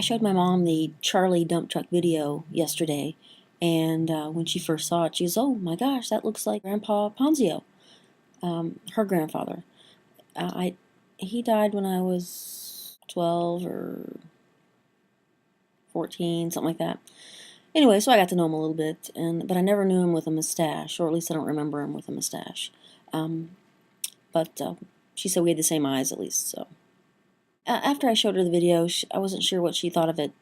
I showed my mom the Charlie dump truck video yesterday, and when she first saw it, she goes, "Oh my gosh, that looks like Grandpa Ponzio, her grandfather." He died when I was 12 or 14, something like that. Anyway, so I got to know him a little bit, but I never knew him with a mustache, or at least I don't remember him with a mustache. But she said we had the same eyes, at least. So after I showed her the video, I wasn't sure what she thought of it.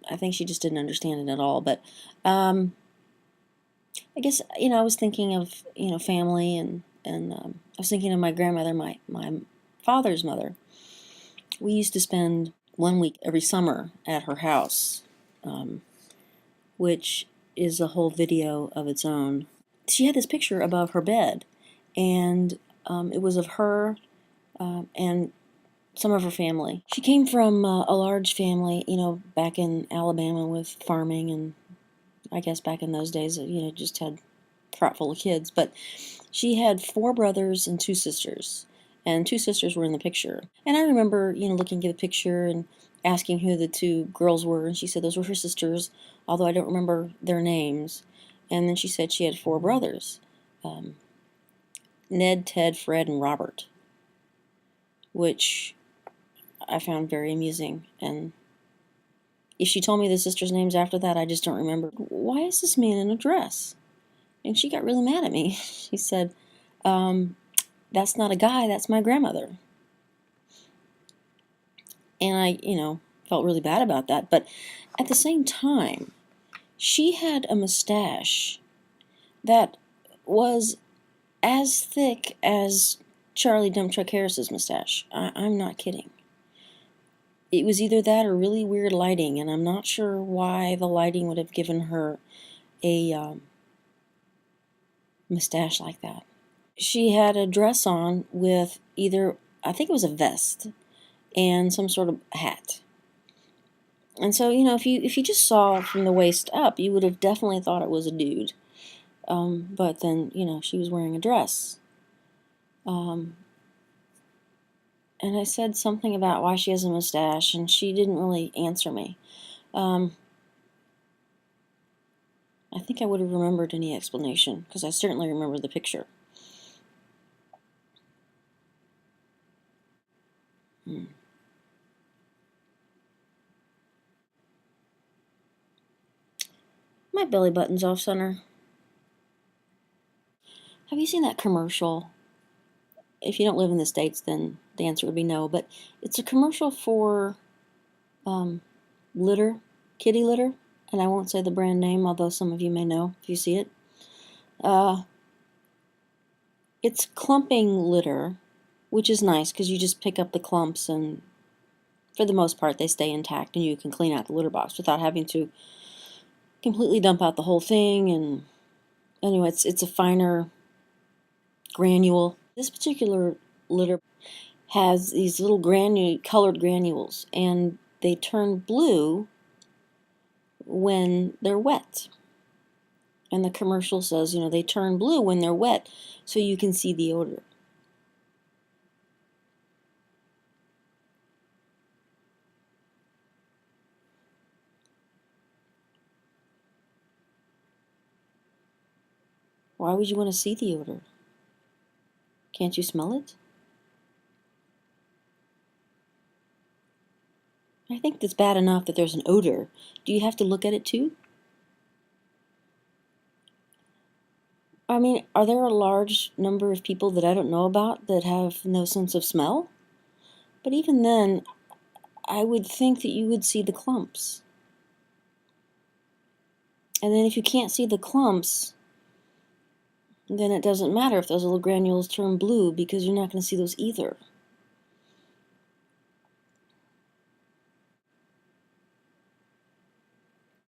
I think she just didn't understand it at all. But I guess I was thinking of family, and I was thinking of my grandmother, my father's mother. We used to spend 1 week every summer at her house, which is a whole video of its own. She had this picture above her bed, and it was of her and some of her family. She came from a large family, back in Alabama with farming, and I guess back in those days, just had a crop full of kids. But she had 4 brothers and 2 sisters, and 2 sisters were in the picture. And I remember, looking at the picture and asking who the 2 girls were, and she said those were her sisters, although I don't remember their names. And then she said she had 4 brothers, Ned, Ted, Fred, and Robert, which I found very amusing. And if she told me the sisters' names after that, I just don't remember. Why is this man in a dress? And she got really mad at me. She said, that's not a guy, that's my grandmother. And I, felt really bad about that. But at the same time, she had a mustache that was as thick as Charlie Dump Truck Harris's mustache. I'm not kidding. It was either that or really weird lighting, and I'm not sure why the lighting would have given her a mustache like that. She had a dress on with either, I think it was a vest, and some sort of hat. And so, if you just saw from the waist up, you would have definitely thought it was a dude. But then, she was wearing a dress. And I said something about why she has a mustache, and she didn't really answer me. I think I would have remembered any explanation, because I certainly remember the picture. My belly button's off center. Have you seen that commercial? If you don't live in the States, then the answer would be no. But it's a commercial for litter, kitty litter. And I won't say the brand name, although some of you may know if you see it. It's clumping litter, which is nice because you just pick up the clumps, and for the most part they stay intact, and you can clean out the litter box without having to completely dump out the whole thing. And anyway, it's a finer granule. This particular litter has these little colored granules, and they turn blue when they're wet. And the commercial says, they turn blue when they're wet, so you can see the odor. Why would you want to see the odor? Can't you smell it? I think it's bad enough that there's an odor. Do you have to look at it too? I mean, are there a large number of people that I don't know about that have no sense of smell? But even then, I would think that you would see the clumps. And then if you can't see the clumps, then it doesn't matter if those little granules turn blue, because you're not going to see those either.